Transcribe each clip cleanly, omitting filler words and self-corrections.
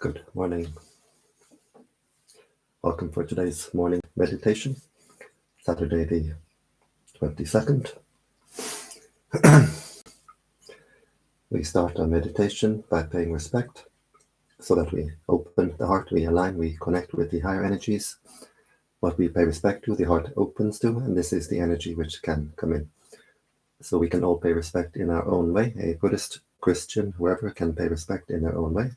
Good morning. Welcome for today's morning meditation, Saturday the 22nd. We start our meditation by paying respect so that we open the heart, we align, we connect with the higher energies. What we pay respect to, the heart opens to, and this is the energy which can come in. So we can all pay respect in our own way. A Buddhist, Christian, whoever can pay respect in their own way.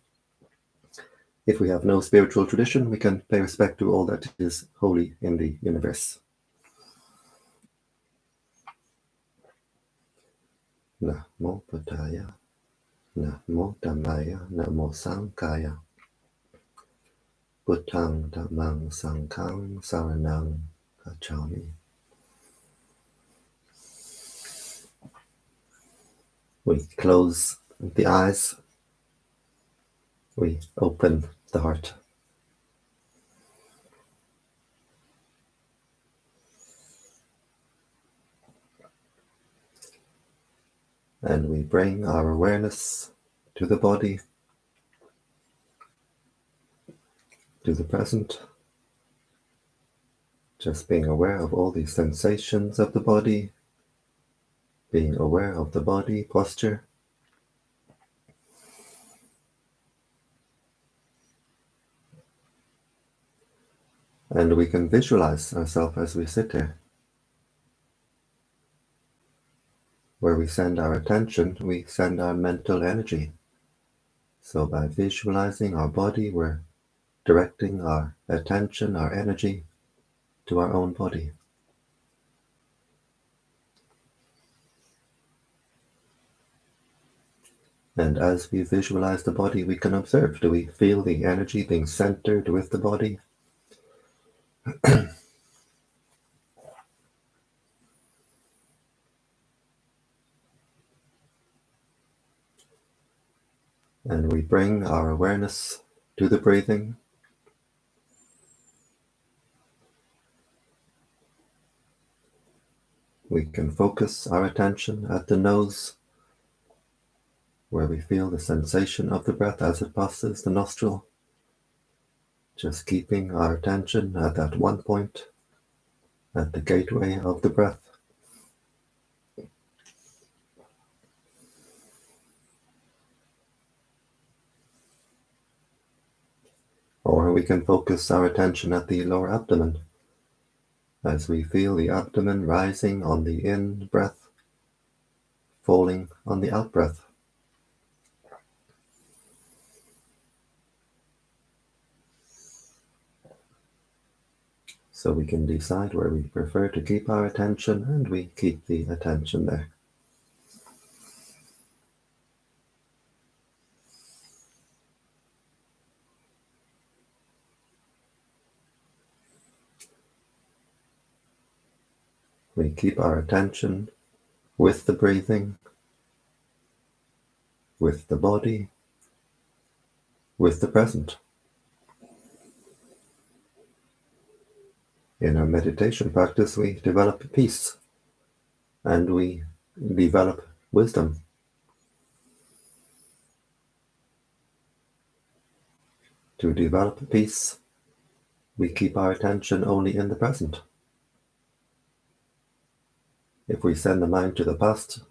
If we have no spiritual tradition, we can pay respect to all that is holy in the universe. Namo Buddhaya, Namo Dhammaya, Namo Sanghaya, Buddhang Dhammang Sanghang Saranang Gacchami. We close the eyes, we open the heart. And we bring our awareness to the body, to the present, just being aware of all the sensations of the body, being aware of the body posture. And we can visualize ourselves as we sit here. Where we send our attention, we send our mental energy. So by visualizing our body, we're directing our attention, our energy to our own body. And as we visualize the body, we can observe, do we feel the energy being centered with the body? And we bring our awareness to the breathing. We can focus our attention at the nose, where we feel the sensation of the breath as it passes the nostril. Just keeping our attention at that one point, at the gateway of the breath. Or we can focus our attention at the lower abdomen, as we feel the abdomen rising on the in-breath, falling on the out-breath. So we can decide where we prefer to keep our attention, and we keep the attention there. We keep our attention with the breathing, with the body, with the present. In our meditation practice, we develop peace and we develop wisdom. To develop peace, we keep our attention only in the present. If we send the mind to the past,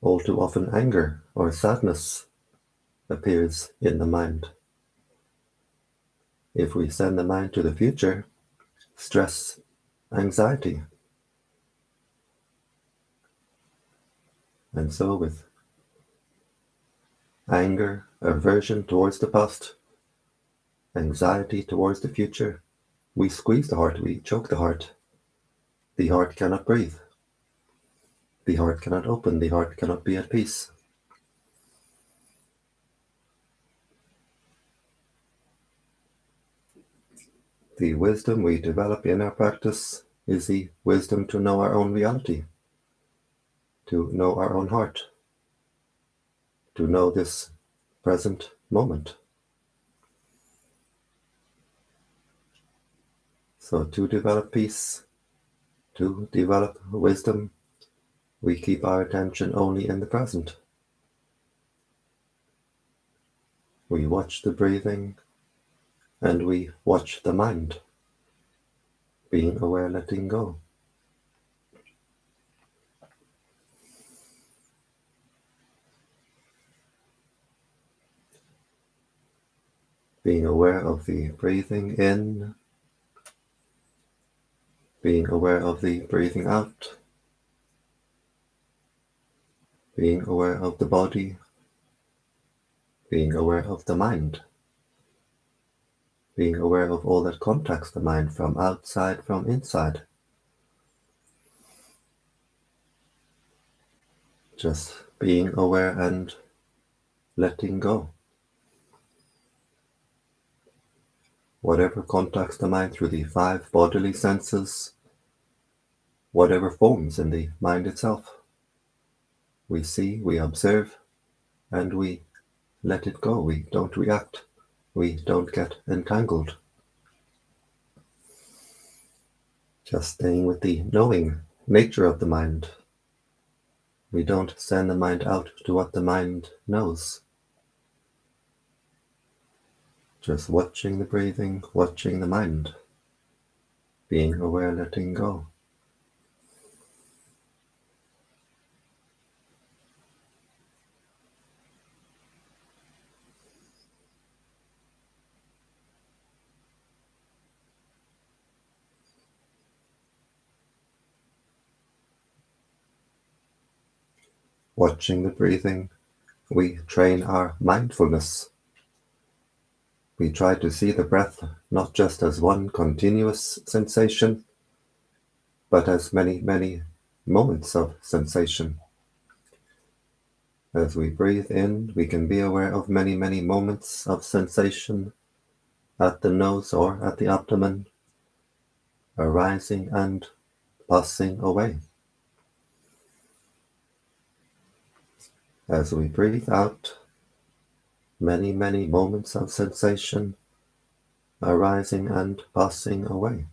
all too often anger or sadness appears in the mind. If we send the mind to the future, stress, anxiety. And so with anger, aversion towards the past, anxiety towards the future, we squeeze the heart, we choke the heart. The heart cannot breathe. The heart cannot open, the heart cannot be at peace. The wisdom we develop in our practice is the wisdom to know our own reality, to know our own heart, to know this present moment. So to develop peace, to develop wisdom, we keep our attention only in the present. We watch the breathing and we watch the mind, being aware, letting go. Being aware of the breathing in, being aware of the breathing out, being aware of the body, being aware of the mind, being aware of all that contacts the mind from outside, from inside. Just being aware and letting go. Whatever contacts the mind through the 5 bodily senses, whatever forms in the mind itself, we see, we observe, and we let it go. We don't react. We don't get entangled. Just staying with the knowing nature of the mind. We don't send the mind out to what the mind knows. Just watching the breathing, watching the mind, being aware, letting go. Watching the breathing, we train our mindfulness. We try to see the breath not just as one continuous sensation, but as many, many moments of sensation. As we breathe in, we can be aware of many, many moments of sensation at the nose or at the abdomen, arising and passing away. As we breathe out, many, many moments of sensation arising and passing away.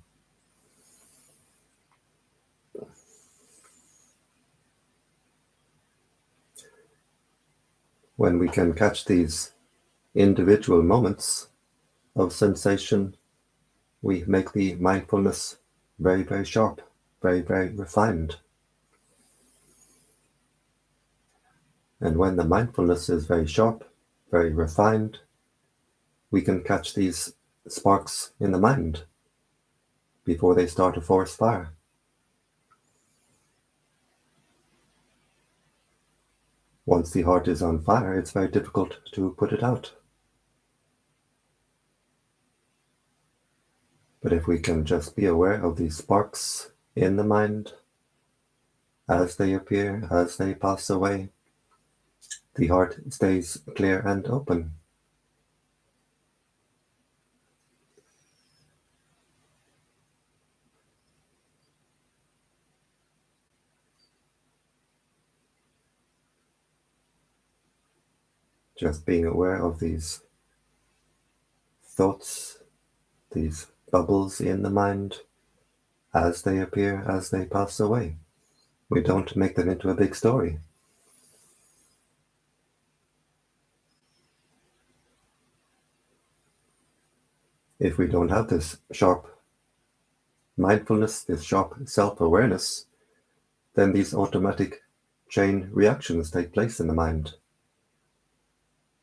When we can catch these individual moments of sensation, we make the mindfulness very, very sharp, very, very refined. And when the mindfulness is very sharp, very refined, we can catch these sparks in the mind before they start a forest fire. Once the heart is on fire, it's very difficult to put it out. But if we can just be aware of these sparks in the mind, as they appear, as they pass away, the heart stays clear and open. Just being aware of these thoughts, these bubbles in the mind, as they appear, as they pass away. We don't make them into a big story. If we don't have this sharp mindfulness, this sharp self-awareness, then these automatic chain reactions take place in the mind.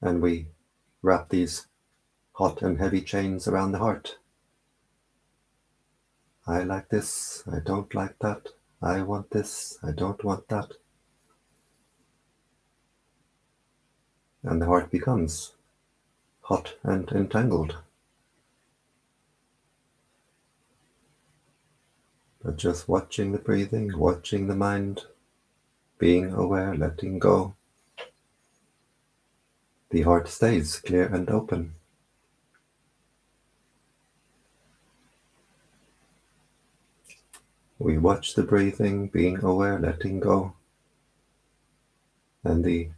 And we wrap these hot and heavy chains around the heart. I like this, I don't like that, I want this, I don't want that. And the heart becomes hot and entangled. But just watching the breathing, watching the mind, being aware, letting go, the heart stays clear and open. We watch the breathing, being aware, letting go, and the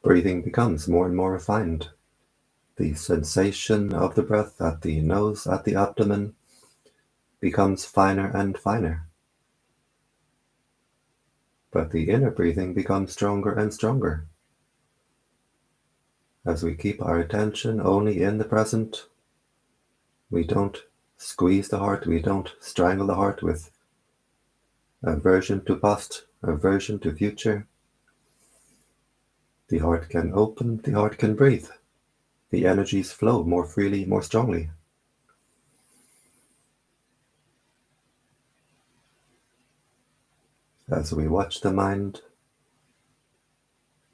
breathing becomes more and more refined. The sensation of the breath at the nose, at the abdomen, becomes finer and finer. But the inner breathing becomes stronger and stronger. As we keep our attention only in the present, we don't squeeze the heart, we don't strangle the heart with aversion to past, aversion to future. The heart can open, the heart can breathe. The energies flow more freely, more strongly. As we watch the mind,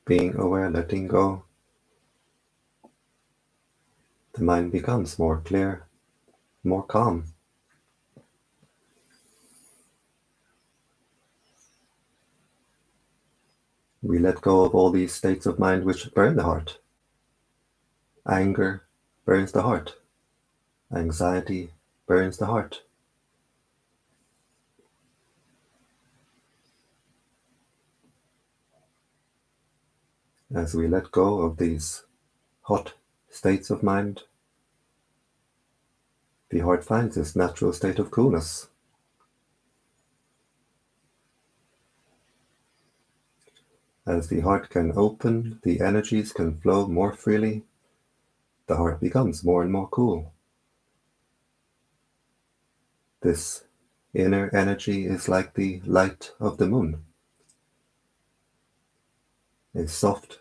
being aware, letting go, the mind becomes more clear, more calm. We let go of all these states of mind which burn the heart. Anger burns the heart. Anxiety burns the heart. As we let go of these hot states of mind, the heart finds its natural state of coolness. As the heart can open, the energies can flow more freely, the heart becomes more and more cool. This inner energy is like the light of the moon. A soft,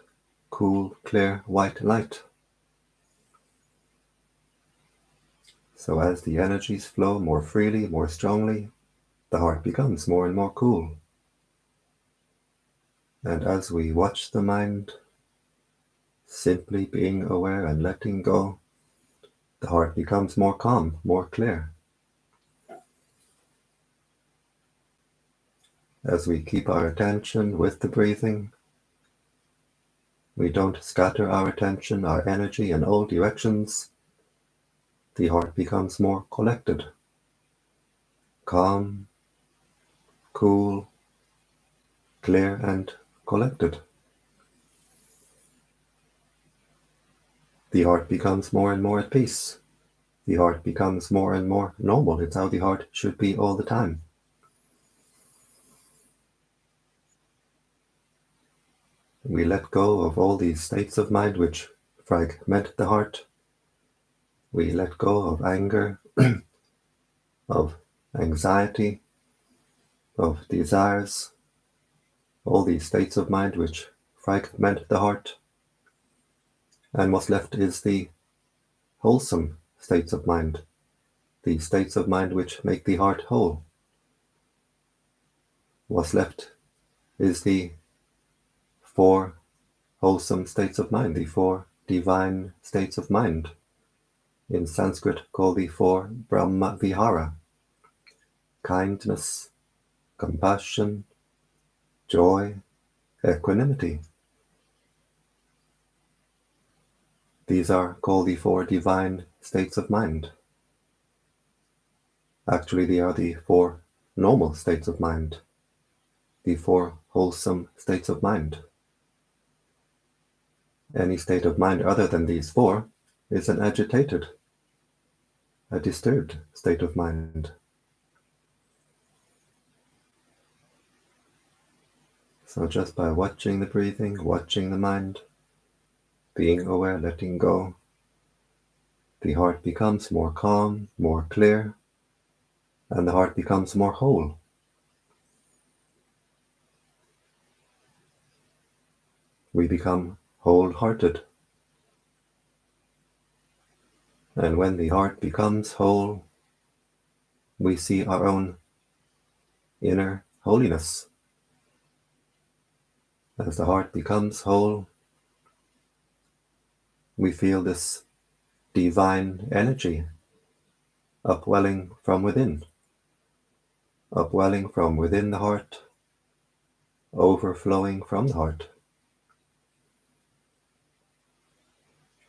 cool, clear, white light. So as the energies flow more freely, more strongly, the heart becomes more and more cool. And as we watch the mind, simply being aware and letting go, the heart becomes more calm, more clear. As we keep our attention with the breathing, we don't scatter our attention, our energy in all directions. The heart becomes more collected, calm, cool, clear and collected. The heart becomes more and more at peace. The heart becomes more and more normal. It's how the heart should be all the time. We let go of all these states of mind which fragment the heart. We let go of anger, of anxiety, of desires, all these states of mind which fragment the heart. And what's left is the wholesome states of mind, the states of mind which make the heart whole. What's left is the four wholesome states of mind, the four divine states of mind, in Sanskrit called the four Brahma Vihara: kindness, compassion, joy, equanimity. These are called the four divine states of mind. Actually, they are the four normal states of mind, the four wholesome states of mind. Any state of mind other than these four is an agitated, a disturbed state of mind. So just by watching the breathing, watching the mind, being aware, letting go, the heart becomes more calm, more clear, and the heart becomes more whole. We become wholehearted. And when the heart becomes whole, we see our own inner holiness. As the heart becomes whole, we feel this divine energy upwelling from within the heart, overflowing from the heart.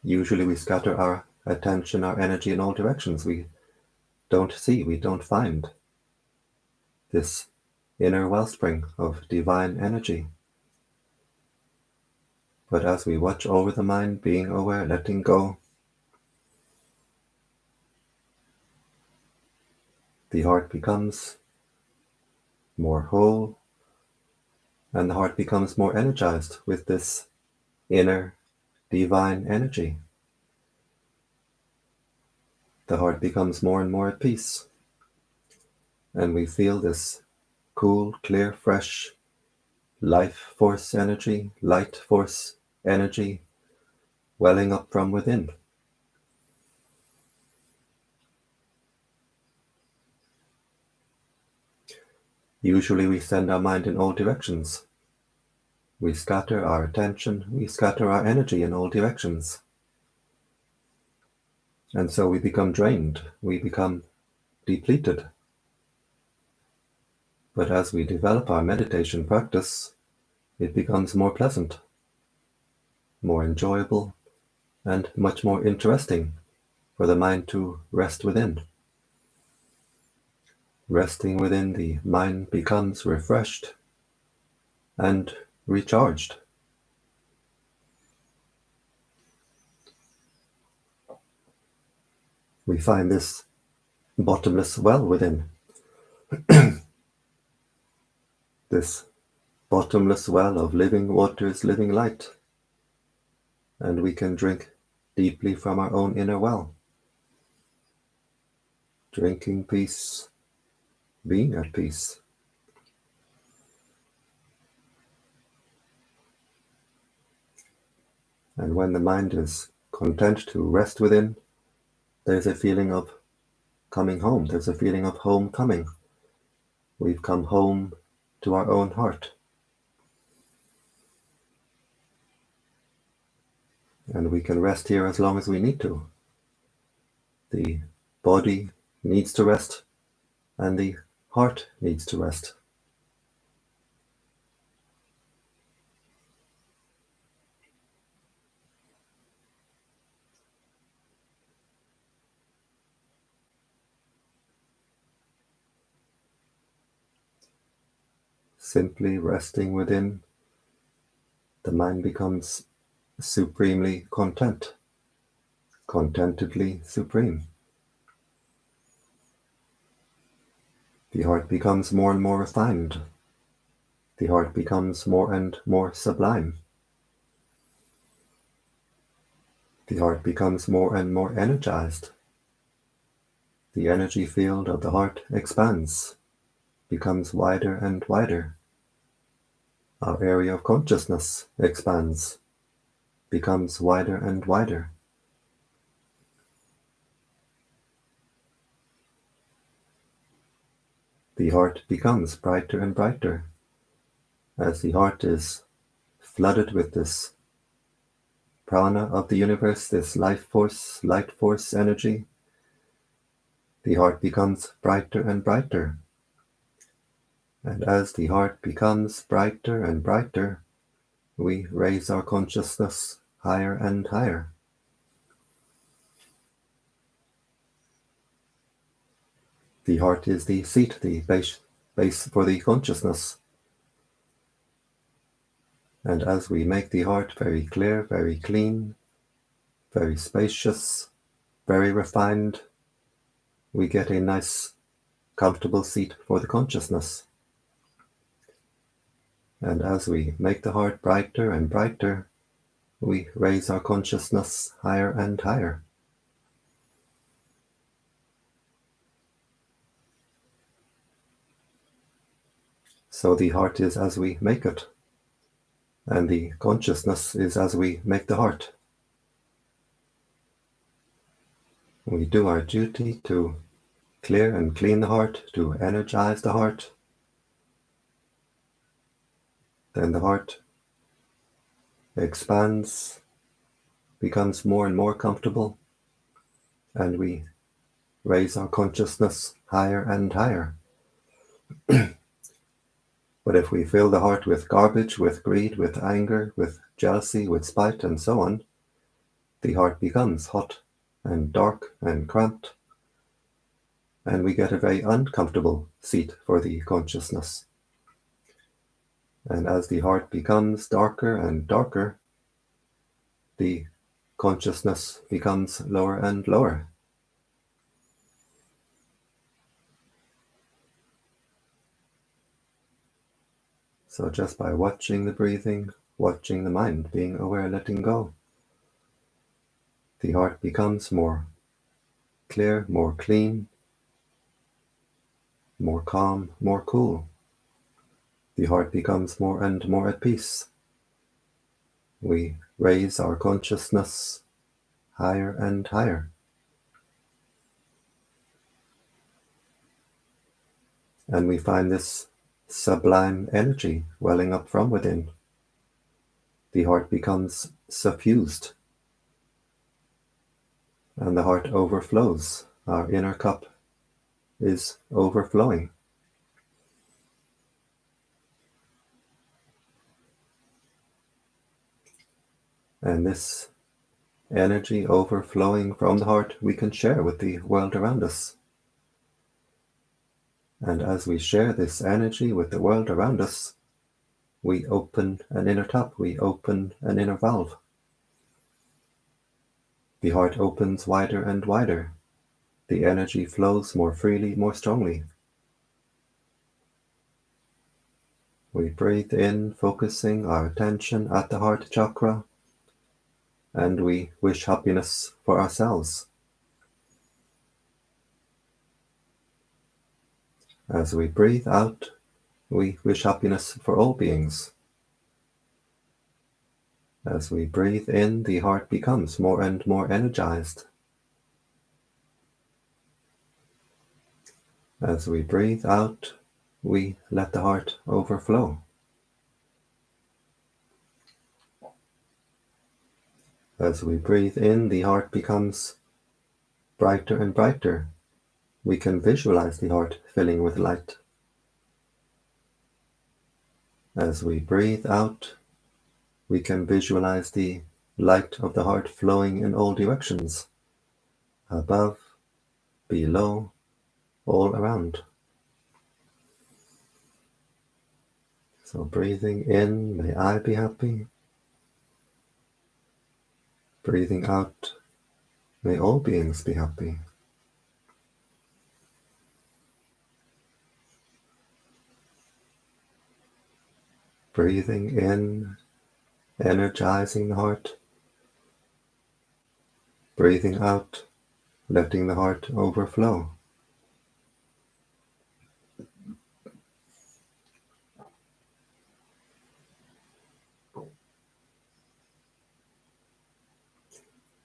Usually we scatter our attention, our energy in all directions. We don't see, we don't find this inner wellspring of divine energy. But as we watch over the mind, being aware, letting go, the heart becomes more whole, and the heart becomes more energized with this inner divine energy. The heart becomes more and more at peace, and we feel this cool, clear, fresh life force energy, light force energy welling up from within. Usually we send our mind in all directions. We scatter our attention, we scatter our energy in all directions. And so we become drained, we become depleted. But as we develop our meditation practice, it becomes more pleasant, more enjoyable, and much more interesting for the mind to rest within. Resting within, the mind becomes refreshed and recharged. We find this bottomless well within. This bottomless well of living waters, living light. And we can drink deeply from our own inner well. Drinking peace, being at peace. And when the mind is content to rest within, there's a feeling of coming home. There's a feeling of homecoming. We've come home to our own heart. And we can rest here as long as we need to. The body needs to rest, and the heart needs to rest. Simply resting within, the mind becomes supremely content, contentedly supreme. The heart becomes more and more refined. The heart becomes more and more sublime. The heart becomes more and more energized. The energy field of the heart expands, becomes wider and wider. Our area of consciousness expands, becomes wider and wider. The heart becomes brighter and brighter. As the heart is flooded with this prana of the universe, this life force, light force energy, the heart becomes brighter and brighter. And as the heart becomes brighter and brighter, we raise our consciousness higher and higher. The heart is the seat, the base for the consciousness. And as we make the heart very clear, very clean, very spacious, very refined, we get a nice, comfortable seat for the consciousness. And as we make the heart brighter and brighter, we raise our consciousness higher and higher. So the heart is as we make it, and the consciousness is as we make the heart. We do our duty to clear and clean the heart, to energize the heart. Then the heart expands, becomes more and more comfortable, and we raise our consciousness higher and higher. But if we fill the heart with garbage, with greed, with anger, with jealousy, with spite, and so on, the heart becomes hot and dark and cramped, and we get a very uncomfortable seat for the consciousness. And as the heart becomes darker and darker, the consciousness becomes lower and lower. So just by watching the breathing, watching the mind, being aware, letting go, The heart becomes more clear, more clean, more calm, more cool. The heart becomes more and more at peace. We raise our consciousness higher and higher. And we find this sublime energy welling up from within. The heart becomes suffused, and the heart overflows. Our inner cup is overflowing. And this energy overflowing from the heart we can share with the world around us. And as we share this energy with the world around us, we open an inner tap, we open an inner valve. The heart opens wider and wider. The energy flows more freely, more strongly. We breathe in, focusing our attention at the heart chakra, and we wish happiness for ourselves. As we breathe out, we wish happiness for all beings. As we breathe in, the heart becomes more and more energized. As we breathe out, we let the heart overflow. As we breathe in, the heart becomes brighter and brighter. We can visualize the heart filling with light. As we breathe out, we can visualize the light of the heart flowing in all directions, above, below, all around. So breathing in, may I be happy. Breathing out, may all beings be happy. Breathing in, energizing the heart. Breathing out, letting the heart overflow.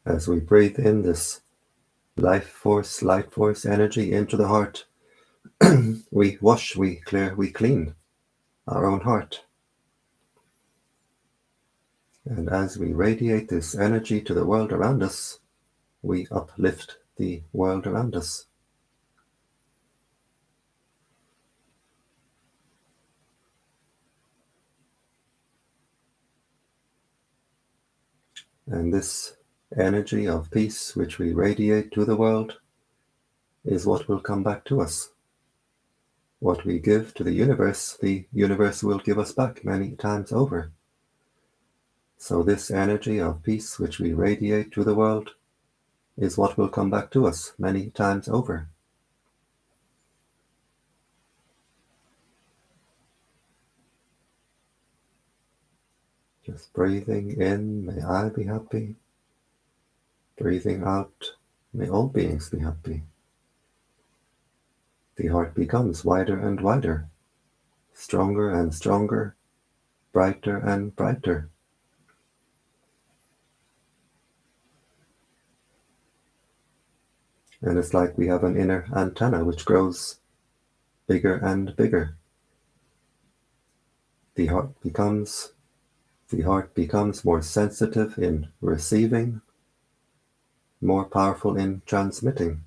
As we breathe in this life force, light force energy into the heart, we wash, we clear, we clean our own heart. And as we radiate this energy to the world around us, we uplift the world around us. And this energy of peace which we radiate to the world is what will come back to us. What we give to the universe will give us back many times over. So this energy of peace which we radiate to the world is what will come back to us many times over. Just breathing in, may I be happy. Breathing out, may all beings be happy. The heart becomes wider and wider, stronger and stronger, brighter and brighter. And it's like we have an inner antenna which grows bigger and bigger. The heart becomes more sensitive in receiving, more powerful in transmitting.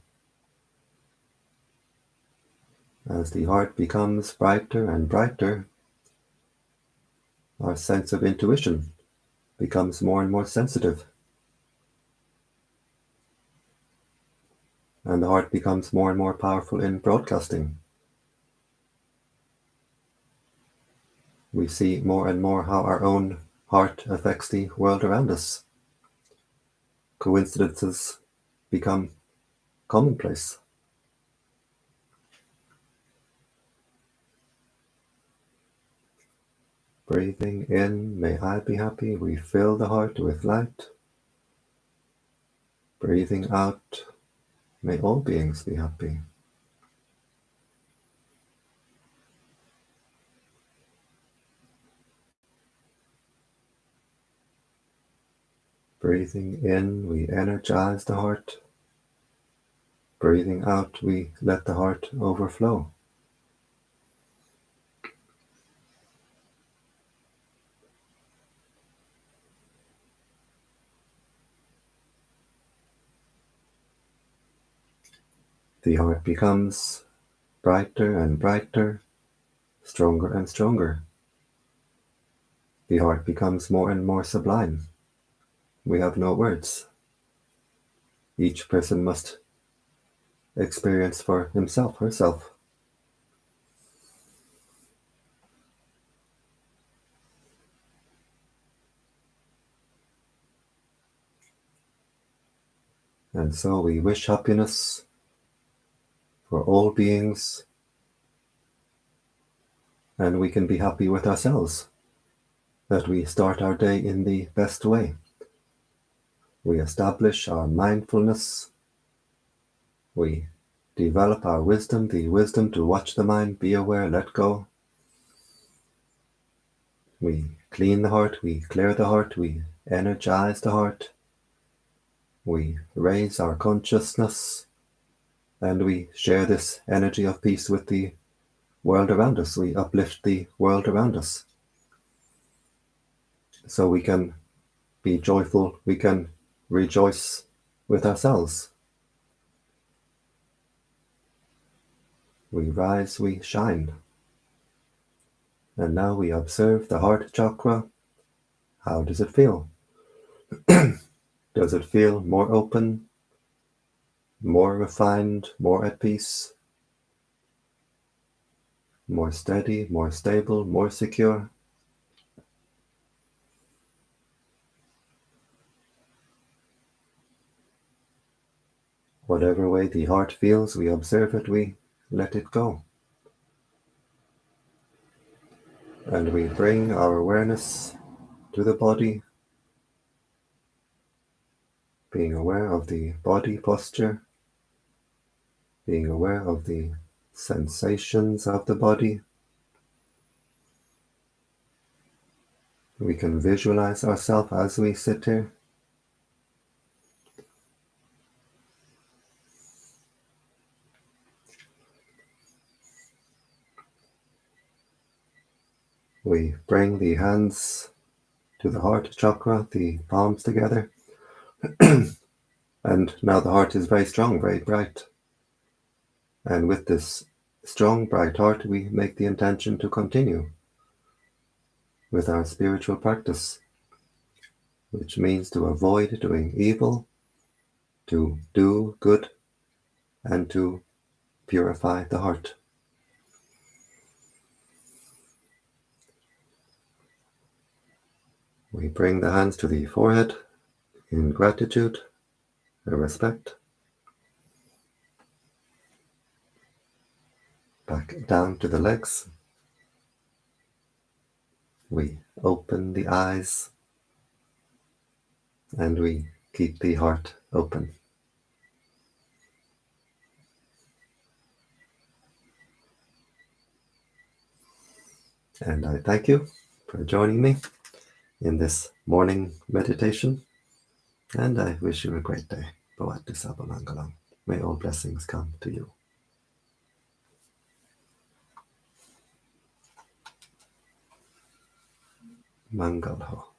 As the heart becomes brighter and brighter, our sense of intuition becomes more and more sensitive. And the heart becomes more and more powerful in broadcasting. We see more and more how our own heart affects the world around us. Coincidences become commonplace. Breathing in, may I be happy, we fill the heart with light. Breathing out, may all beings be happy. Breathing in, we energize the heart. Breathing out, we let the heart overflow. The heart becomes brighter and brighter, stronger and stronger. The heart becomes more and more sublime. We have no words. Each person must experience for himself, herself. And so we wish happiness for all beings, and we can be happy with ourselves, that we start our day in the best way. We establish our mindfulness. We develop our wisdom, the wisdom to watch the mind, be aware, let go. We clean the heart, we clear the heart, we energize the heart. We raise our consciousness, and we share this energy of peace with the world around us. We uplift the world around us. So we can be joyful, we can rejoice with ourselves. We rise, we shine. And now we observe the heart chakra. How does it feel? Does it feel more open, more refined, more at peace, more steady, more stable, more secure? Whatever way the heart feels, we observe it, we let it go. And we bring our awareness to the body, being aware of the body posture, being aware of the sensations of the body. We can visualize ourselves as we sit here. We bring the hands to the heart chakra, the palms together. And now the heart is very strong, very bright. And with this strong, bright heart, we make the intention to continue with our spiritual practice, which means to avoid doing evil, to do good, and to purify the heart. We bring the hands to the forehead in gratitude and respect. Back down to the legs. We open the eyes and we keep the heart open. And I thank you for joining me in this morning meditation, and I wish you a great day. Bhavatu Sabhamangalam. May all blessings come to you. Mangal ho.